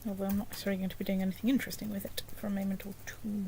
Although I'm not necessarily going to be doing anything interesting with it for a moment or two.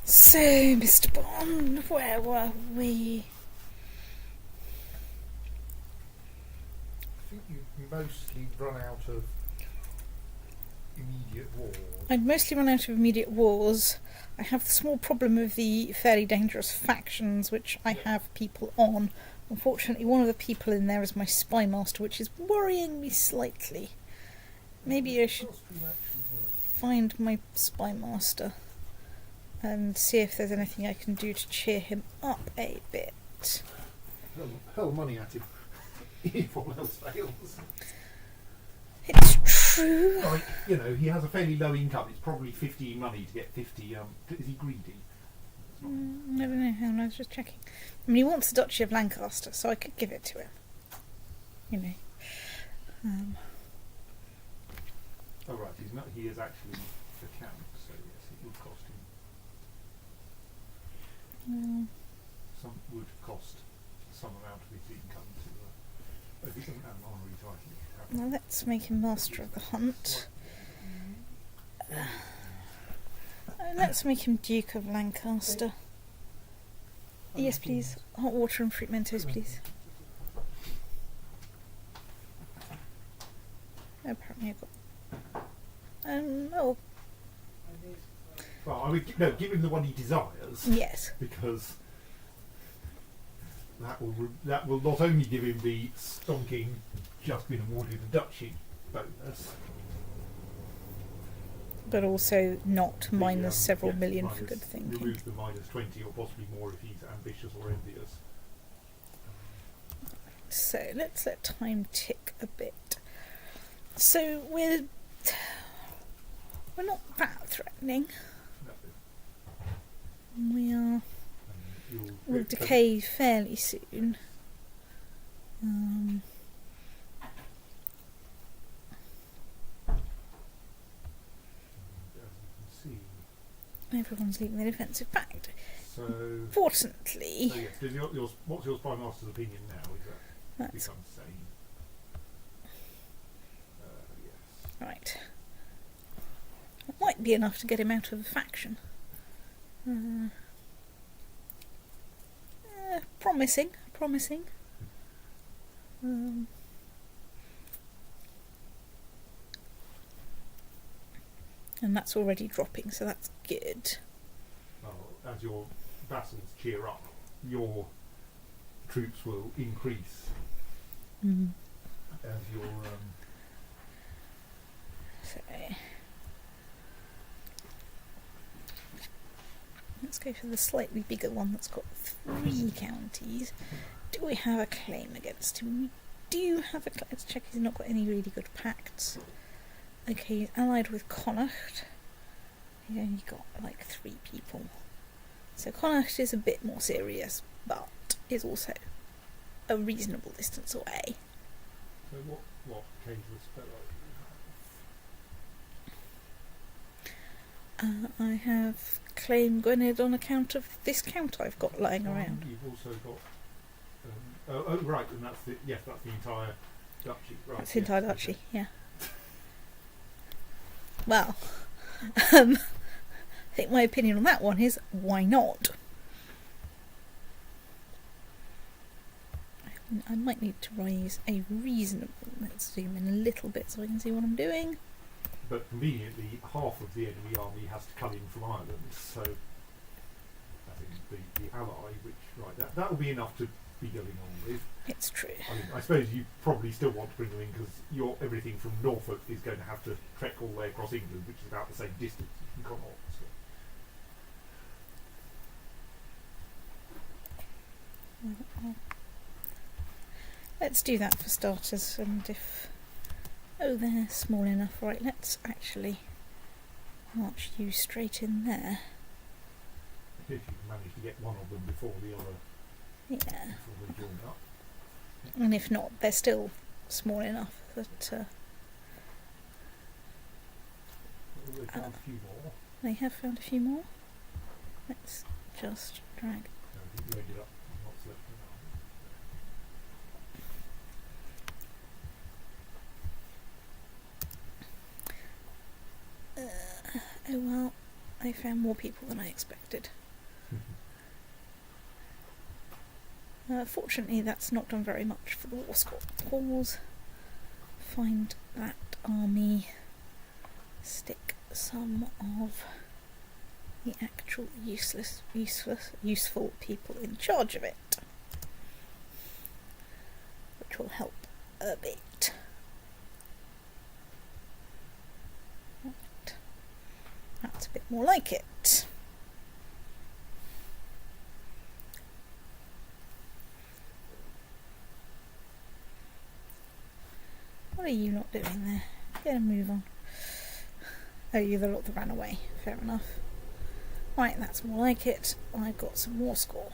So, Mr. Bond, where were we? I think you've mostly run out of immediate wars. I'd mostly run out of immediate wars. I have the small problem of the fairly dangerous factions, which I have people on. Unfortunately, one of the people in there is my spy master, which is worrying me slightly. Maybe I should find my spy master and see if there's anything I can do to cheer him up a bit. Hurl money at him if all else fails. It's true. Like, you know, he has a fairly low income. It's probably 50 money to get 50. Is he greedy? I don't know. Hang on, I was just checking. I mean, he wants the Duchy of Lancaster, so I could give it to him. You know. Oh right, he's not. He is actually the count, so yes, it would cost him. Would cost some amount of his income to. If he doesn't have an honorary title. Now let's make him master of the hunt. Let's make him Duke of Lancaster. Yes, please. Hot water and fruit Mentos, please. Apparently I've got... oh. Well, I would give him the one he desires. Yes. Because that will not only give him the stonking just been awarded a duchy bonus, but also not minus several yes, million minus, for good thinking. Remove the minus 20 or possibly more if he's ambitious or envious. So let's let time tick a bit. So we're not that threatening. No. We are. We'll decay fairly soon. Everyone's leaving the defensive pact. So, fortunately, so yes, what's your spy master's opinion now? Is that become sane? Yes. Right. That might be enough to get him out of the faction. Promising. And that's already dropping, so that's good. Well, as your vassals cheer up, your troops will increase. As your So let's go for the slightly bigger one that's got 3 counties. Do we have a claim against him? We do have a claim. Let's check he's not got any really good pacts. Okay, he's allied with Connacht. He's only got like 3 people. So Connacht is a bit more serious, but is also a reasonable distance away. so what case of spell I have claimed Gwynedd on account of this count I've got lying around. You've also got right, and that's the entire duchy. Right, That's the entire yes, duchy, okay. yeah. Well, I think my opinion on that one is, why not? I might need to raise a reasonable... Let's zoom in a little bit so I can see what I'm doing. But conveniently, half of the enemy army has to come in from Ireland, so I think the ally, which that will be enough to be going on with. It's true. I mean, I suppose you probably still want to bring them in because everything from Norfolk is going to have to trek all the way across England, which is about the same distance from Connaught. So. Let's do that for starters, and if... Oh, they're small enough. Right, let's actually march you straight in there. If you can manage to get one of them before the other, before they join up. And if not, they're still small enough that... They found a few more. They have found a few more. Let's just drag... No, I think you ended up what's left Oh well, I found more people than I expected. Fortunately, that's not done very much for the war score. Pause. Find that army. Stick some of the actual useful people in charge of it, which will help a bit. Right. That's a bit more like it. What are you not doing there? Get a move on. Oh, you're the lot that ran away. Fair enough. Right, that's more like it. I've got some more score.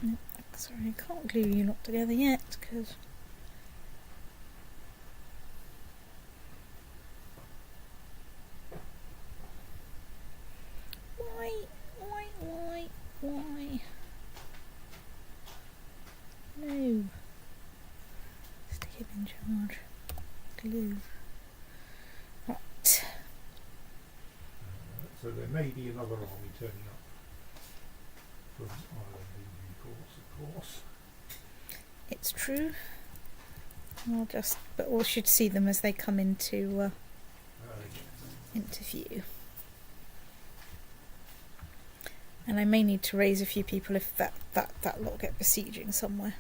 No, sorry, I can't glue you not together yet, because... Why? No. Stick him in charge. Glue. Right. So there may be another army turning up from Ireland in due course, of course. It's true. But we should see them as they come into view. And I may need to raise a few people if that lot get besieging somewhere.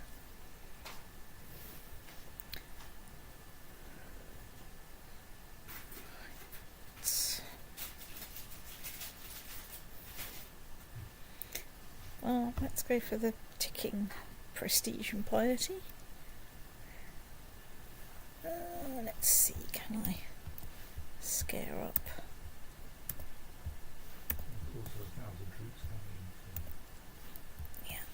Well, let's go for the ticking prestige and piety. Let's see, can I scare up? Also 1,000 troops coming in. Yeah.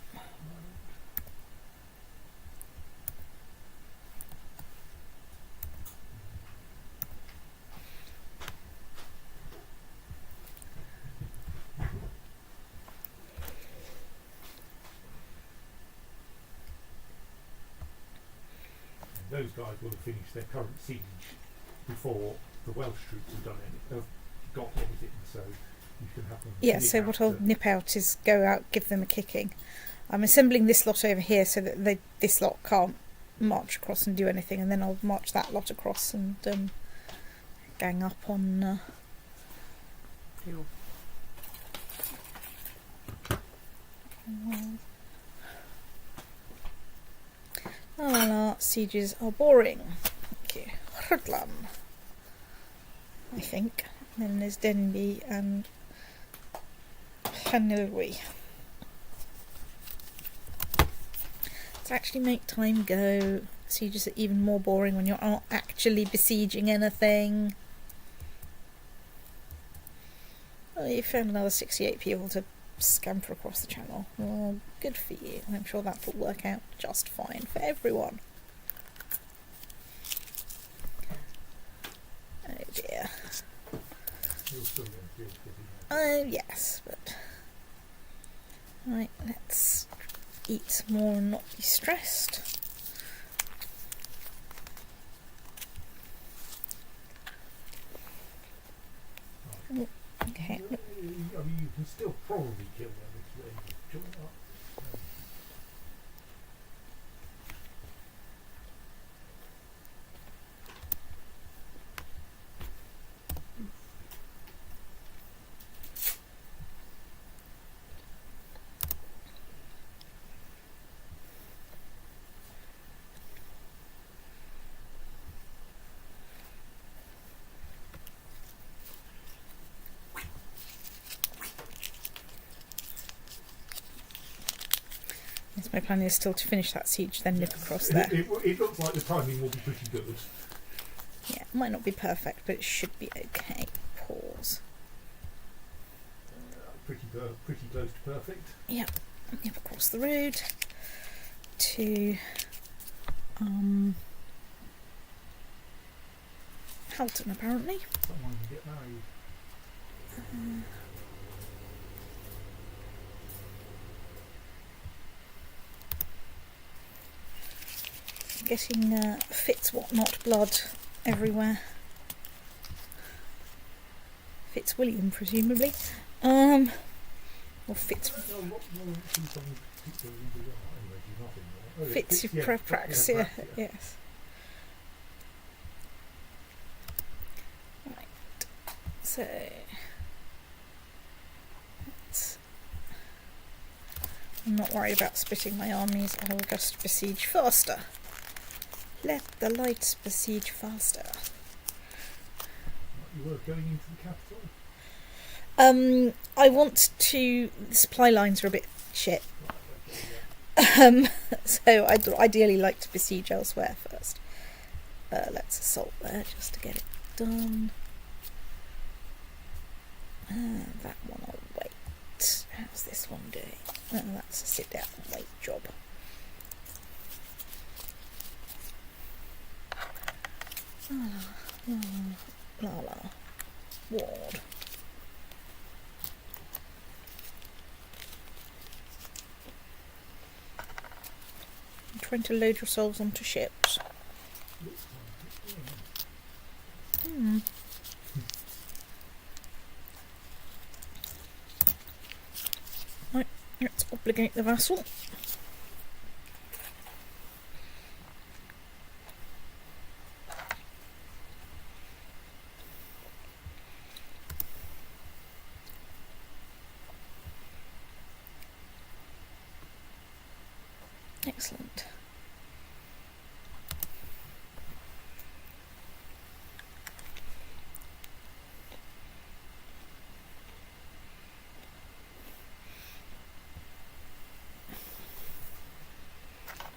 Those guys will have finished their current siege before the Welsh troops have done it, have got anything, so you can have them. Yeah, so what I'll nip out is go out, give them a kicking. I'm assembling this lot over here so that this lot can't march across and do anything, and then I'll march that lot across and gang up on sieges are boring. Thank you. Rhuddlan, I think. And then there's Denby and Llanelwy. Let's actually make time go. Sieges are even more boring when you're not actually besieging anything. Oh, you found another 68 people to scamper across the channel. Well, good for you. I'm sure that will work out just fine for everyone. Oh dear. You're still going to feel pretty. Oh yes, but... Right, let's eat some more and not be stressed. Right. Okay. I mean, you can still probably kill them if they join up. Yes, my plan is still to finish that siege, then nip across there. It looks like the timing will be pretty good. Yeah, it might not be perfect, but it should be okay. Pause. Pretty close to perfect. Yeah, nip across the road to Halton, apparently. Someone can get married. Getting Fitz whatnot blood everywhere. Fitzwilliam, presumably. Or Fitz. Fitzpraxia, yes. Right. So. I'm not worried about splitting my armies, I will just besiege faster. Let the lights besiege faster. You were going into the capital? I want to... The supply lines are a bit shit. So I'd ideally like to besiege elsewhere first. Let's assault there just to get it done. That one I'll wait. How's this one doing? Oh, that's a sit down and wait job. La la. Ward. I'm trying to load yourselves onto ships. Right, let's obligate the vassal. Excellent.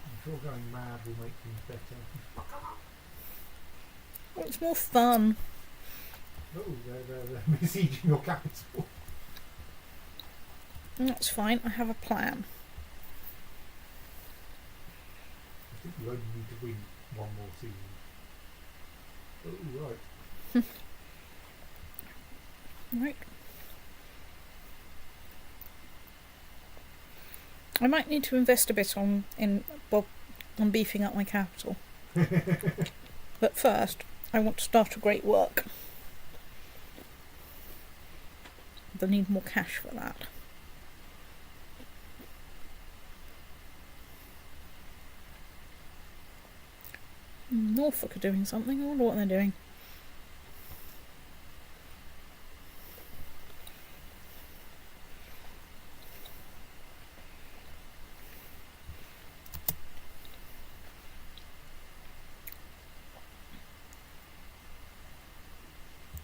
I'm sure going mad will make things better. Well, it's more fun. Oh, they're besieging your capital. That's fine, I have a plan. I think you only need to win one more season. Oh, right. Right. I might need to invest a bit on beefing up my capital. But first, I want to start a great work. They'll need more cash for that. Norfolk are doing something. I wonder what they're doing.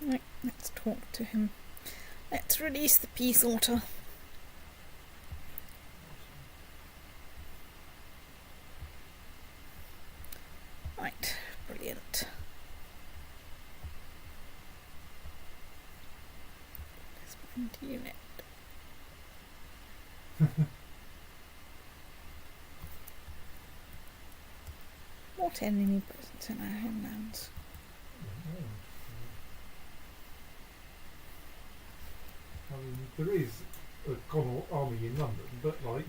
Right, let's talk to him. Let's release the peace order. Right, brilliant. Disband unit. What enemy presence in our homelands? I mean, there is a Connaught army in London, but like...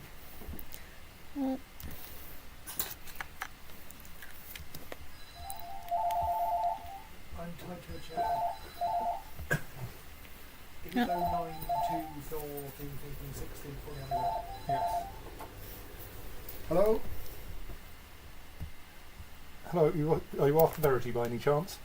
Well, I'm tied to a chair. Give me 9, 2, 4, 15, 16, 40. Yes. Hello? Hello, are you after Verity by any chance?